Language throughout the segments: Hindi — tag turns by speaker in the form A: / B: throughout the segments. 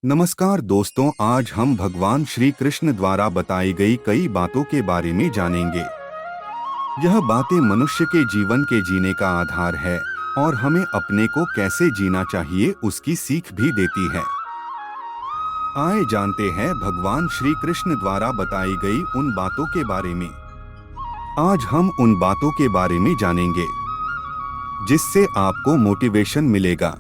A: नमस्कार दोस्तों, आज हम भगवान श्री कृष्ण द्वारा बताई गई कई बातों के बारे में जानेंगे। यह बातें मनुष्य के जीवन के जीने का आधार है और हमें अपने को कैसे जीना चाहिए उसकी सीख भी देती है। आइए जानते हैं भगवान श्री कृष्ण द्वारा बताई गई उन बातों के बारे में। आज हम उन बातों के बारे में जानेंगे जिससे आपको मोटिवेशन मिलेगा।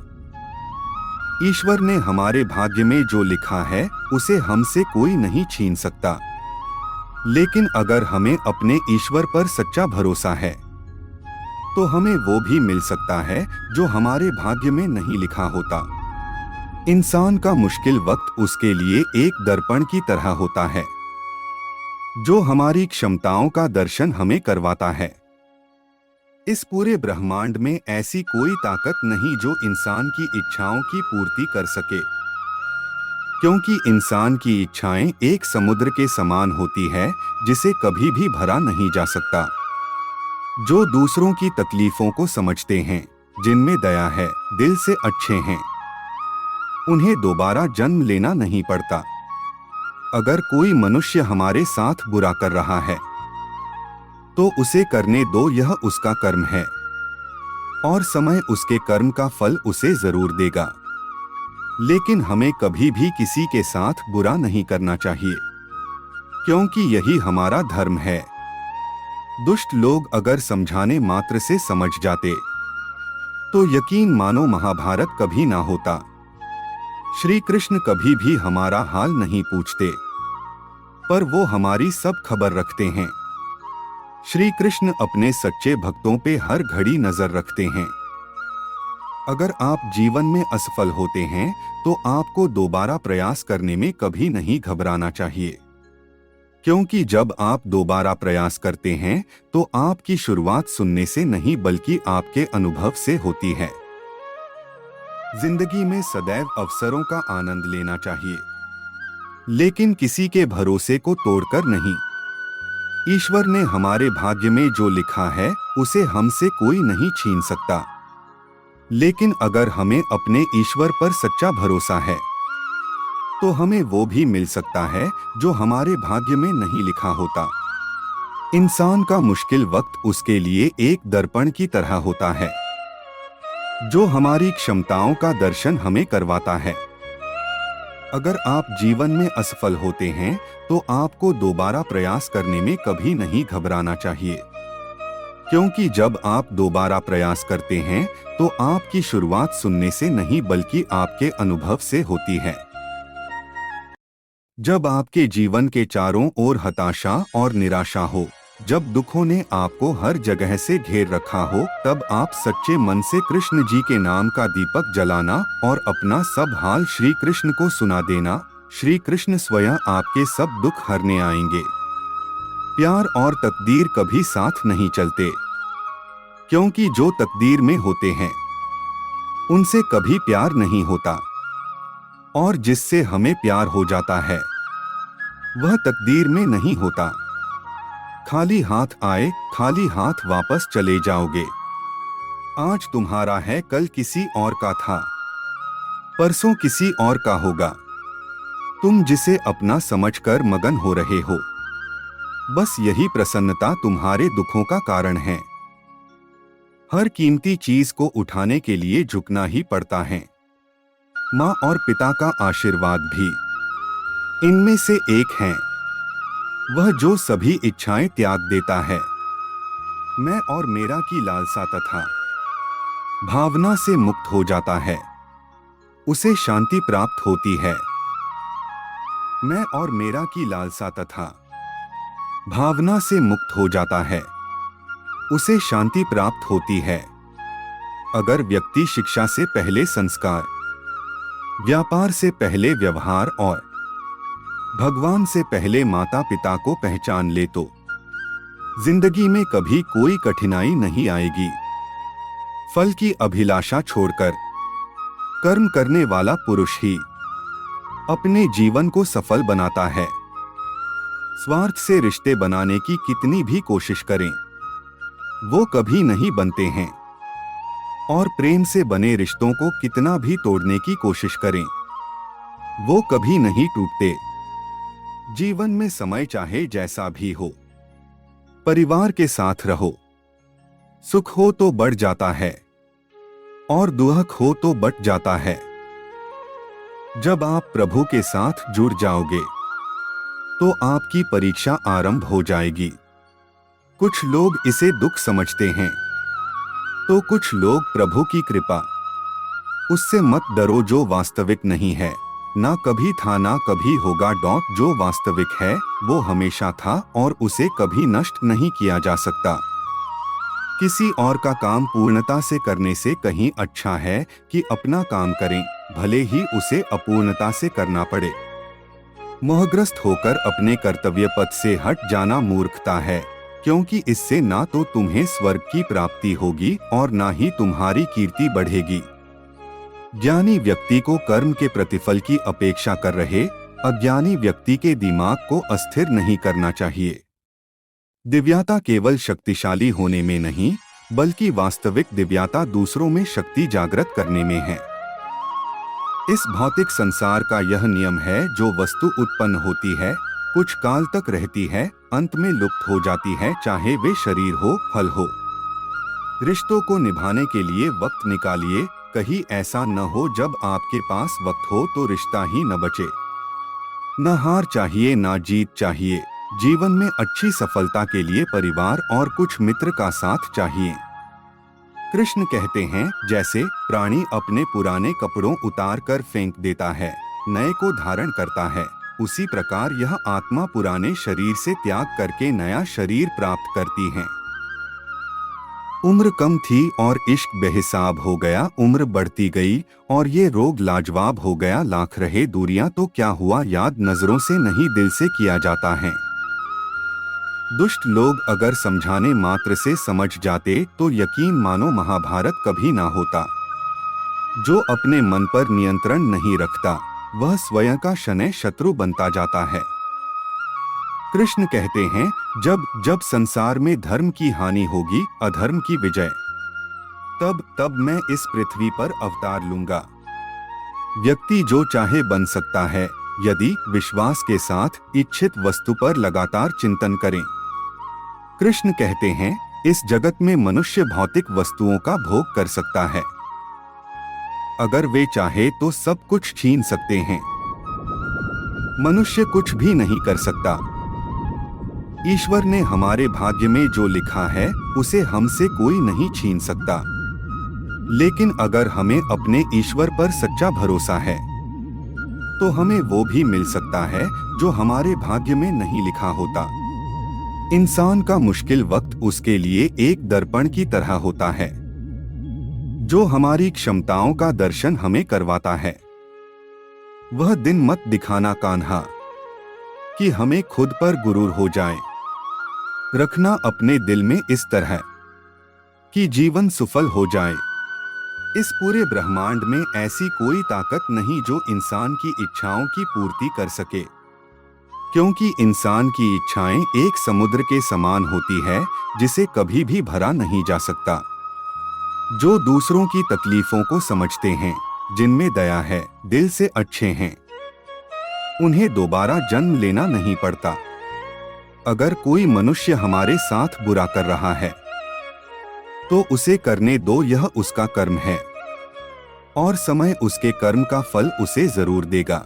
A: ईश्वर ने हमारे भाग्य में जो लिखा है उसे हमसे कोई नहीं छीन सकता, लेकिन अगर हमें अपने ईश्वर पर सच्चा भरोसा है तो हमें वो भी मिल सकता है जो हमारे भाग्य में नहीं लिखा होता। इंसान का मुश्किल वक्त उसके लिए एक दर्पण की तरह होता है जो हमारी क्षमताओं का दर्शन हमें करवाता है। इस पूरे ब्रह्मांड में ऐसी कोई ताकत नहीं जो इंसान की इच्छाओं की पूर्ति कर सके, क्योंकि इंसान की इच्छाएं एक समुद्र के समान होती है जिसे कभी भी भरा नहीं जा सकता। जो दूसरों की तकलीफों को समझते हैं, जिनमें दया है, दिल से अच्छे हैं, उन्हें दोबारा जन्म लेना नहीं पड़ता। अगर कोई मनुष्य हमारे साथ बुरा कर रहा है तो उसे करने दो, यह उसका कर्म है और समय उसके कर्म का फल उसे जरूर देगा। लेकिन हमें कभी भी किसी के साथ बुरा नहीं करना चाहिए, क्योंकि यही हमारा धर्म है। दुष्ट लोग अगर समझाने मात्र से समझ जाते तो यकीन मानो महाभारत कभी ना होता। श्री कृष्ण कभी भी हमारा हाल नहीं पूछते, पर वो हमारी सब खबर रखते हैं। श्री कृष्ण अपने सच्चे भक्तों पे हर घड़ी नजर रखते हैं। अगर आप जीवन में असफल होते हैं तो आपको दोबारा प्रयास करने में कभी नहीं घबराना चाहिए, क्योंकि जब आप दोबारा प्रयास करते हैं तो आपकी शुरुआत सुनने से नहीं बल्कि आपके अनुभव से होती है। जिंदगी में सदैव अवसरों का आनंद लेना चाहिए, लेकिन किसी के भरोसे को तोड़कर नहीं। ईश्वर ने हमारे भाग्य में जो लिखा है उसे हमसे कोई नहीं छीन सकता, लेकिन अगर हमें अपने ईश्वर पर सच्चा भरोसा है तो हमें वो भी मिल सकता है जो हमारे भाग्य में नहीं लिखा होता। इंसान का मुश्किल वक्त उसके लिए एक दर्पण की तरह होता है जो हमारी क्षमताओं का दर्शन हमें करवाता है। अगर आप जीवन में असफल होते हैं तो आपको दोबारा प्रयास करने में कभी नहीं घबराना चाहिए, क्योंकि जब आप दोबारा प्रयास करते हैं तो आपकी शुरुआत सुनने से नहीं बल्कि आपके अनुभव से होती है। जब आपके जीवन के चारों ओर हताशा और निराशा हो, जब दुखों ने आपको हर जगह से घेर रखा हो, तब आप सच्चे मन से कृष्ण जी के नाम का दीपक जलाना और अपना सब हाल श्री कृष्ण को सुना देना। श्री कृष्ण स्वयं आपके सब दुख हरने आएंगे। प्यार और तकदीर कभी साथ नहीं चलते, क्योंकि जो तकदीर में होते हैं उनसे कभी प्यार नहीं होता, और जिससे हमें प्यार हो जाता है वह तकदीर में नहीं होता। खाली हाथ आए, खाली हाथ वापस चले जाओगे। आज तुम्हारा है, कल किसी और का था, परसों किसी और का होगा। तुम जिसे अपना समझकर मगन हो रहे हो, बस यही प्रसन्नता तुम्हारे दुखों का कारण है। हर कीमती चीज को उठाने के लिए झुकना ही पड़ता है। माँ और पिता का आशीर्वाद भी इनमें से एक है, वह जो सभी इच्छाएं त्याग देता है। मैं और मेरा की लालसा तथा भावना से मुक्त हो जाता है, उसे शांति प्राप्त होती है। मैं और मेरा की लालसा तथा भावना से मुक्त हो जाता है, उसे शांति प्राप्त होती है। अगर व्यक्ति शिक्षा से पहले संस्कार, व्यापार से पहले व्यवहार और भगवान से पहले माता पिता को पहचान ले तो जिंदगी में कभी कोई कठिनाई नहीं आएगी। फल की अभिलाषा छोड़कर कर्म करने वाला पुरुष ही अपने जीवन को सफल बनाता है। स्वार्थ से रिश्ते बनाने की कितनी भी कोशिश करें, वो कभी नहीं बनते हैं, और प्रेम से बने रिश्तों को कितना भी तोड़ने की कोशिश करें, वो कभी नहीं टूटते। जीवन में समय चाहे जैसा भी हो, परिवार के साथ रहो। सुख हो तो बढ़ जाता है और दुख हो तो बट जाता है। जब आप प्रभु के साथ जुड़ जाओगे तो आपकी परीक्षा आरंभ हो जाएगी। कुछ लोग इसे दुख समझते हैं तो कुछ लोग प्रभु की कृपा। उससे मत डरो जो वास्तविक नहीं है, ना कभी था ना कभी होगा। जो वास्तविक है वो हमेशा था और उसे कभी नष्ट नहीं किया जा सकता। किसी और का काम पूर्णता से करने से कहीं अच्छा है कि अपना काम करें, भले ही उसे अपूर्णता से करना पड़े। मोहग्रस्त होकर अपने कर्तव्य पथ से हट जाना मूर्खता है, क्योंकि इससे ना तो तुम्हें स्वर्ग की प्राप्ति होगी और ना ही तुम्हारी कीर्ति बढ़ेगी। ज्ञानी व्यक्ति को कर्म के प्रतिफल की अपेक्षा कर रहे अज्ञानी व्यक्ति के दिमाग को अस्थिर नहीं करना चाहिए। दिव्यता केवल शक्तिशाली होने में नहीं, बल्कि वास्तविक दिव्यता दूसरों में शक्ति जागृत करने में है। इस भौतिक संसार का यह नियम है, जो वस्तु उत्पन्न होती है, कुछ काल तक रहती है, अंत में लुप्त हो जाती है, चाहे वे शरीर हो, फल हो। रिश्तों को निभाने के लिए वक्त निकालिए। कहीं ऐसा न हो जब आपके पास वक्त हो तो रिश्ता ही न बचे। न हार चाहिए ना जीत चाहिए। जीवन में अच्छी सफलता के लिए परिवार और कुछ मित्र का साथ चाहिए। कृष्ण कहते हैं, जैसे प्राणी अपने पुराने कपड़ों उतार कर फेंक देता है, नए को धारण करता है, उसी प्रकार यह आत्मा पुराने शरीर से त्याग करके नया शरीर प्राप्त करती है। उम्र कम थी और इश्क बेहिसाब हो गया, उम्र बढ़ती गई और ये रोग लाजवाब हो गया। लाख रहे दूरियां तो क्या हुआ, याद नजरों से नहीं दिल से किया जाता है। दुष्ट लोग अगर समझाने मात्र से समझ जाते तो यकीन मानो महाभारत कभी ना होता। जो अपने मन पर नियंत्रण नहीं रखता वह स्वयं का शनै शत्रु बनता जाता है। कृष्ण कहते हैं, जब जब संसार में धर्म की हानि होगी, अधर्म की विजय, तब तब मैं इस पृथ्वी पर अवतार लूंगा। व्यक्ति जो चाहे बन सकता है, यदि विश्वास के साथ इच्छित वस्तु पर लगातार चिंतन करें। कृष्ण कहते हैं, इस जगत में मनुष्य भौतिक वस्तुओं का भोग कर सकता है। अगर वे चाहे तो सब कुछ छीन सकते हैं। मनुष्य कुछ भी नहीं कर सकता। ईश्वर ने हमारे भाग्य में जो लिखा है उसे हमसे कोई नहीं छीन सकता। लेकिन अगर हमें अपने ईश्वर पर सच्चा भरोसा है तो हमें वो भी मिल सकता है जो हमारे भाग्य में नहीं लिखा होता। इंसान का मुश्किल वक्त उसके लिए एक दर्पण की तरह होता है, जो हमारी क्षमताओं का दर्शन हमें करवाता है। वह दिन मत दिखाना कान्हा कि हमें खुद पर गुरूर हो जाए। रखना अपने दिल में इस तरह कि जीवन सफल हो जाए। इस पूरे ब्रह्मांड में ऐसी कोई ताकत नहीं जो इंसान की इच्छाओं की पूर्ति कर सके, क्योंकि इंसान की इच्छाएं एक समुद्र के समान होती है जिसे कभी भी भरा नहीं जा सकता। जो दूसरों की तकलीफों को समझते हैं, जिनमें दया है, दिल से अच्छे हैं, उन्हें दोबारा जन्म लेना नहीं पड़ता। अगर कोई मनुष्य हमारे साथ बुरा कर रहा है तो उसे करने दो, यह उसका कर्म है और समय उसके कर्म का फल उसे जरूर देगा।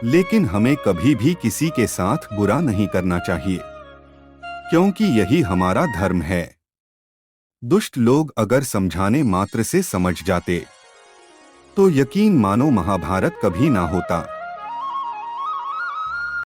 A: लेकिन हमें कभी भी किसी के साथ बुरा नहीं करना चाहिए, क्योंकि यही हमारा धर्म है। दुष्ट लोग अगर समझाने मात्र से समझ जाते तो यकीन मानो महाभारत कभी ना होता।